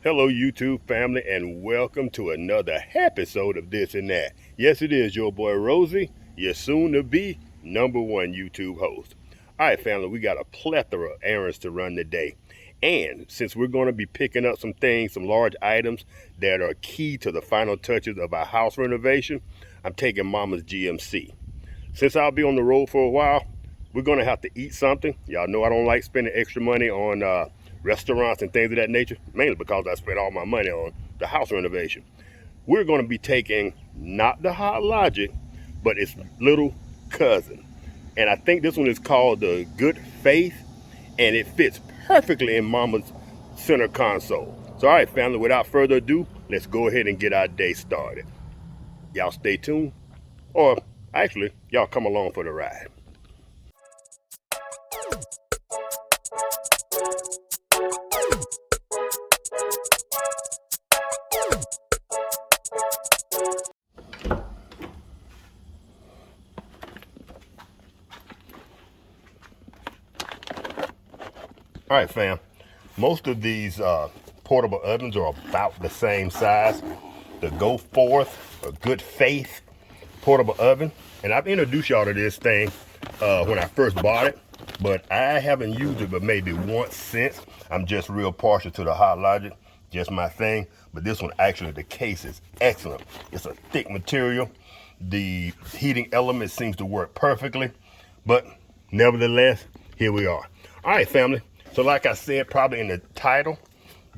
Hello, YouTube family, and welcome to another episode of This and That. Yes, it is your boy Rosie, your soon-to-be #1 YouTube host. All right, family, we got a plethora of errands to run today. And since we're going to be picking up some things, some large items that are key to the final touches of our house renovation, I'm taking Mama's GMC. Since I'll be on the road for a while, we're going to have to eat something. Y'all know I don't like spending extra money on restaurants and things of that nature, mainly because I spent all my money on the house renovation. We're going to be taking not the Hot Logic, but its little cousin. And I think this one is called the Good Faith, and it fits perfectly in Mama's center console. So all right, family, without further ado, let's go ahead and get our day started. Y'all stay tuned, or actually, y'all come along for the ride. All right, fam. Most of these portable ovens are about the same size. The Go Forth, a Good Faith portable oven. And I've introduced y'all to this thing when I first bought it, but I haven't used it but maybe once since. I'm just real partial to the Hot Logic, just my thing. But this one, actually, the case is excellent. It's a thick material. The heating element seems to work perfectly, but nevertheless, here we are. All right, family. So like I said, probably in the title,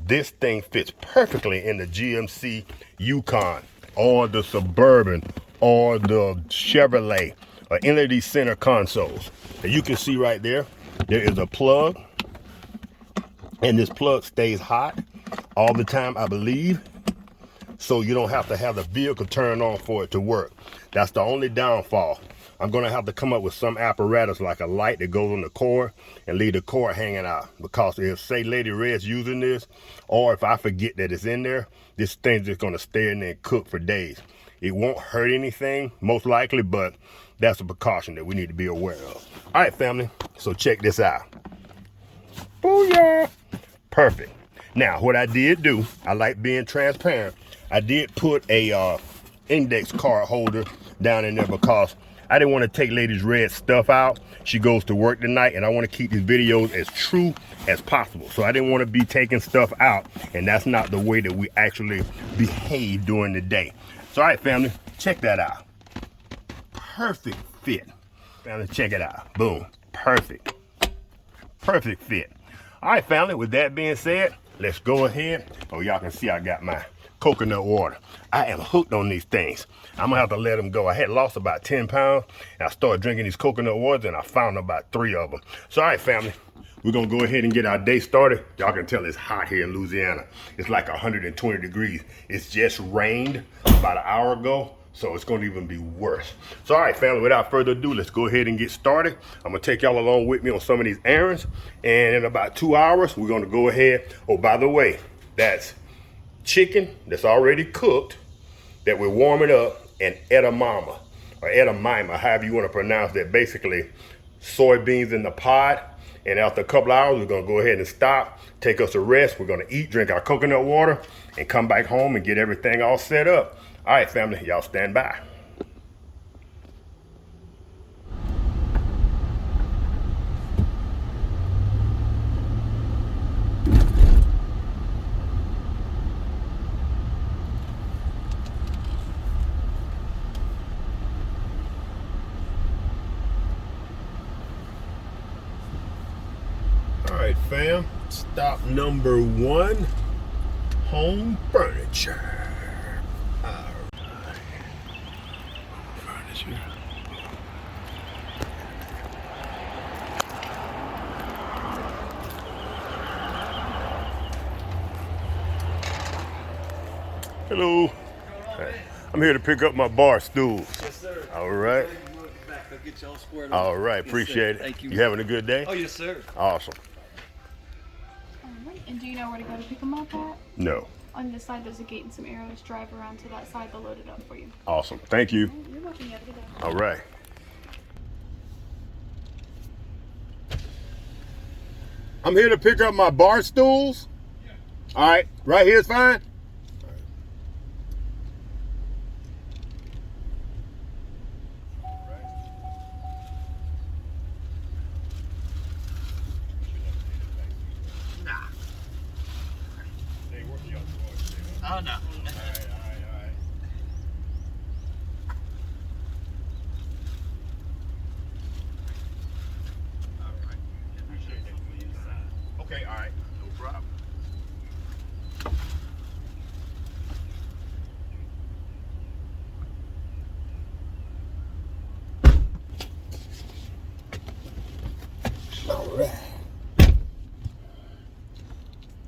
this thing fits perfectly in the GMC Yukon or the Suburban or the Chevrolet or any of these center consoles. And you can see right there, there is a plug, and this plug stays hot all the time, I believe. So you don't have to have the vehicle turned on for it to work. That's the only downfall. I'm gonna have to come up with some apparatus like a light that goes on the cord and leave the cord hanging out, because if, say, Lady Red's using this, or if I forget that it's in there, this thing's just gonna stay in there and cook for days. It won't hurt anything, most likely, but that's a precaution that we need to be aware of. All right, family, so check this out. Booyah! Perfect. Now, what I did do, I like being transparent. I did put a index card holder down in there because I didn't want to take Lady Red's stuff out. She goes to work tonight, and I want to keep these videos as true as possible. So I didn't want to be taking stuff out, and that's not the way that we actually behave during the day. So all right, family, check that out. Perfect fit. Family, check it out. Boom. Perfect. Perfect fit. All right, family, with that being said, let's go ahead. Oh, y'all can see I got my coconut water. I am hooked on these things. I'm gonna have to let them go. I had lost about 10 pounds, and I started drinking these coconut waters, and I found about 3 of them. So, all right, family, we're gonna go ahead and get our day started. Y'all can tell it's hot here in Louisiana. It's like 120 degrees. It's just rained about an hour ago, so it's gonna even be worse. So, all right, family, without further ado, let's go ahead and get started. I'm gonna take y'all along with me on some of these errands, and in about 2 hours, we're gonna go ahead. Oh, by the way, that's chicken that's already cooked that we're warming up, and edamame, or edamame, however you want to pronounce that. Basically, soybeans in the pot. And after a couple hours, we're gonna go ahead and stop, take us a rest. We're gonna eat, drink our coconut water, and come back home and get everything all set up. All right, family, y'all stand by. All right, fam, stop number 1, home furniture. All right. Furniture. Hello. Hey, I'm here to pick up my bar stools. Yes, sir. All right. I'll get y'all squared All up. right, Yes, appreciate sir. it. Thank you. You having a good day? Oh, yes, sir. Awesome. All right, and do you know where to go to pick them up at? No. On this side, there's a gate and some arrows. Drive around to that side, they'll load it up for you. Awesome. Thank you. You're welcome. You have a good day. All right. I'm here to pick up my bar stools. All right, right here is fine. Nah. They work your voice, Oh no. all right. Okay, all right, no problem. All right.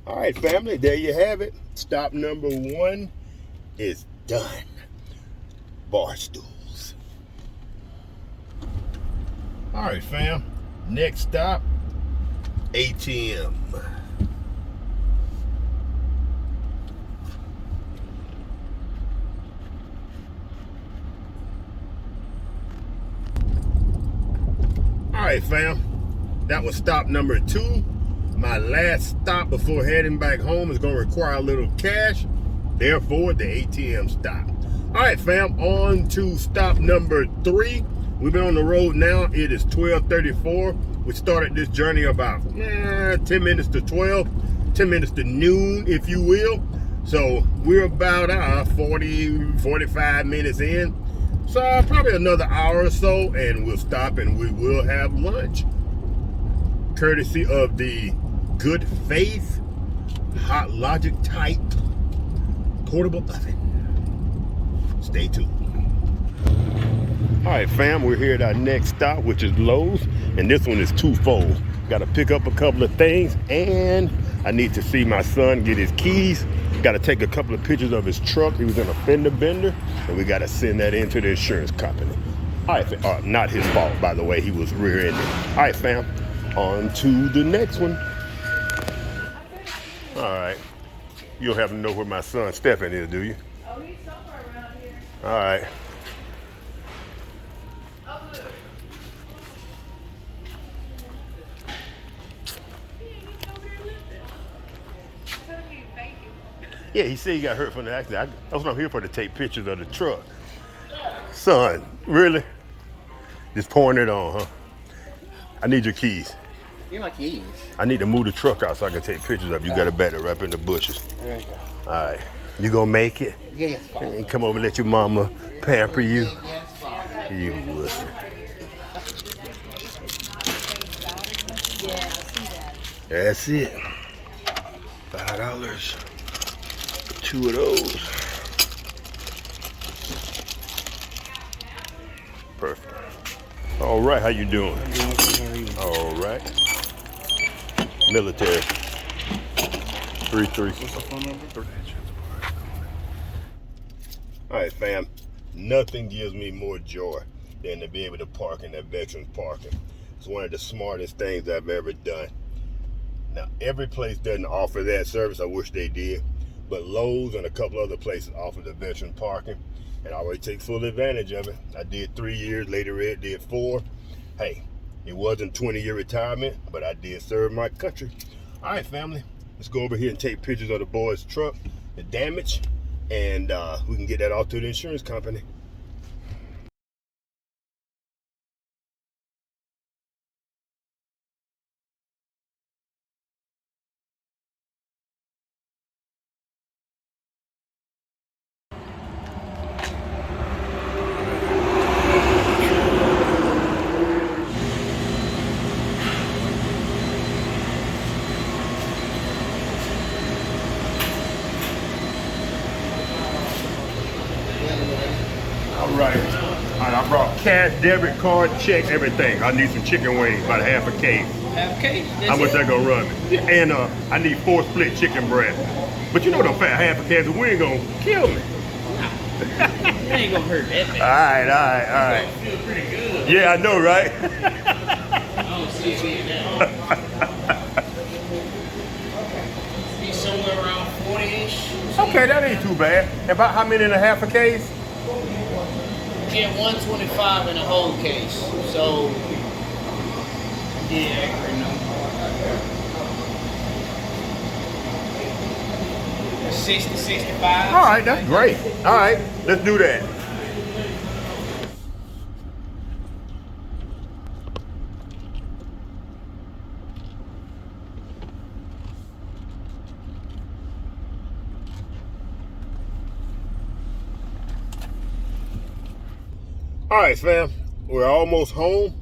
All right, family, there you have it. Stop number 1 is done. Bar stools. All right, fam. Next stop, ATM. All right, fam. That was stop number 2. My last stop before heading back home is going to require a little cash. Therefore, the ATM stop. All right, fam. On to stop number 3. We've been on the road now. It is 12:34. We started this journey about 10 minutes to 12, 10 minutes to noon, if you will. So we're about 40, 45 minutes in. So probably another hour or so, and we'll stop and we will have lunch. Courtesy of the Good Faith Hot Logic type portable oven. Stay tuned. All right, fam, we're here at our next stop, which is Lowe's, and this one is twofold. Got to pick up a couple of things, and I need to see my son get his keys. Got to take a couple of pictures of his truck. He was in a fender bender, and we got to send that into the insurance company. All right, not his fault, by the way. He was rear-ended. All right, fam, on to the next one. All right. You don't happen to know where my son Stephen is, do you? Oh, he's somewhere around here. All right. Oh, look. He's over here listening. Tell me thank you. Yeah, he said he got hurt from the accident. That's what I'm here for, to take pictures of the truck. Son, really? Just pouring it on, huh? I need your keys. Give me my keys. I need to move the truck out so I can take pictures of you. You got it better up in the bushes. There you go. All right. You gonna make it? Yes, Father. And come over and let your mama pamper you? Yes, Father. You would. That's it. $5. 2 of those. Perfect. All right, how you doing? All right. Military. 33. What's the phone number? All right, fam. Nothing gives me more joy than to be able to park in that veterans parking. It's one of the smartest things I've ever done. Now, every place doesn't offer that service. I wish they did. But Lowe's and a couple other places offer the veteran parking, and I always take full advantage of it. I did 3 years, later Ed did 4. Hey, it wasn't 20-year retirement, but I did serve my country. All right, family, let's go over here and take pictures of the boy's truck, the damage, and we can get that off to the insurance company. All right, I brought cash, debit card, check, everything. I need some chicken wings, about half a case. Half cake. How much that gonna run me? And I need 4 split chicken breasts. But you know the fat half a case of wing gonna kill me. That ain't gonna hurt that bad. All right. Feel pretty good. Yeah, I know, right? I don't see it being that. Be somewhere around 40-ish. Okay, that ain't too bad. About how many and a half a case? Get 125 in the whole case. So, yeah, I agree. 60, 65. All right, that's great. All right, let's do that. All right, fam, we're almost home,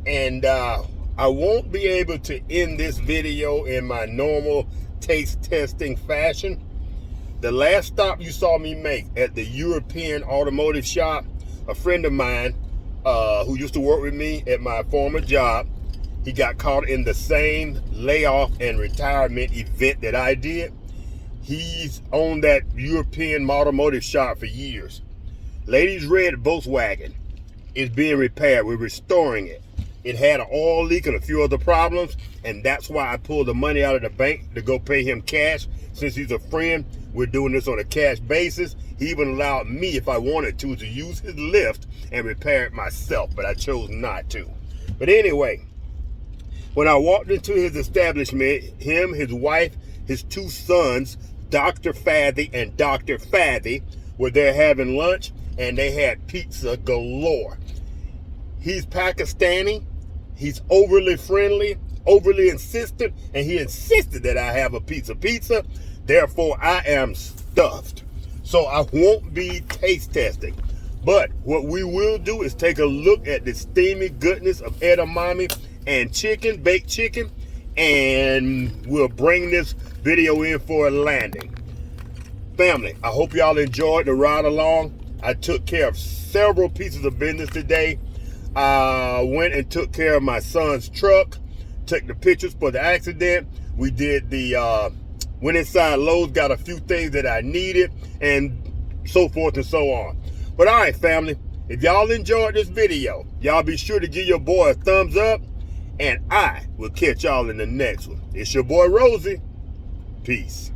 and I won't be able to end this video in my normal taste testing fashion. The last stop you saw me make at the European automotive shop, a friend of mine who used to work with me at my former job, he got caught in the same layoff and retirement event that I did. He's owned that European automotive shop for years. Ladies Red Volkswagen is being repaired. We're restoring it. It had an oil leak and a few other problems, and that's why I pulled the money out of the bank to go pay him cash. Since he's a friend, we're doing this on a cash basis. He even allowed me, if I wanted to use his lift and repair it myself, but I chose not to. But anyway, when I walked into his establishment, him, his wife, his two sons, Dr. Fathy and Dr. Fathy, were there having lunch, and they had pizza galore. He's Pakistani, he's overly friendly, overly insistent, and he insisted that I have a piece of pizza. Therefore, I am stuffed. So I won't be taste testing. But what we will do is take a look at the steamy goodness of edamame and chicken, baked chicken, and we'll bring this video in for a landing. Family, I hope y'all enjoyed the ride along. I took care of several pieces of business today. I went and took care of my son's truck, took the pictures for the accident. We did the, went inside Lowe's, got a few things that I needed, and so forth and so on. But all right, family, if y'all enjoyed this video, y'all be sure to give your boy a thumbs up, and I will catch y'all in the next one. It's your boy Rosie. Peace.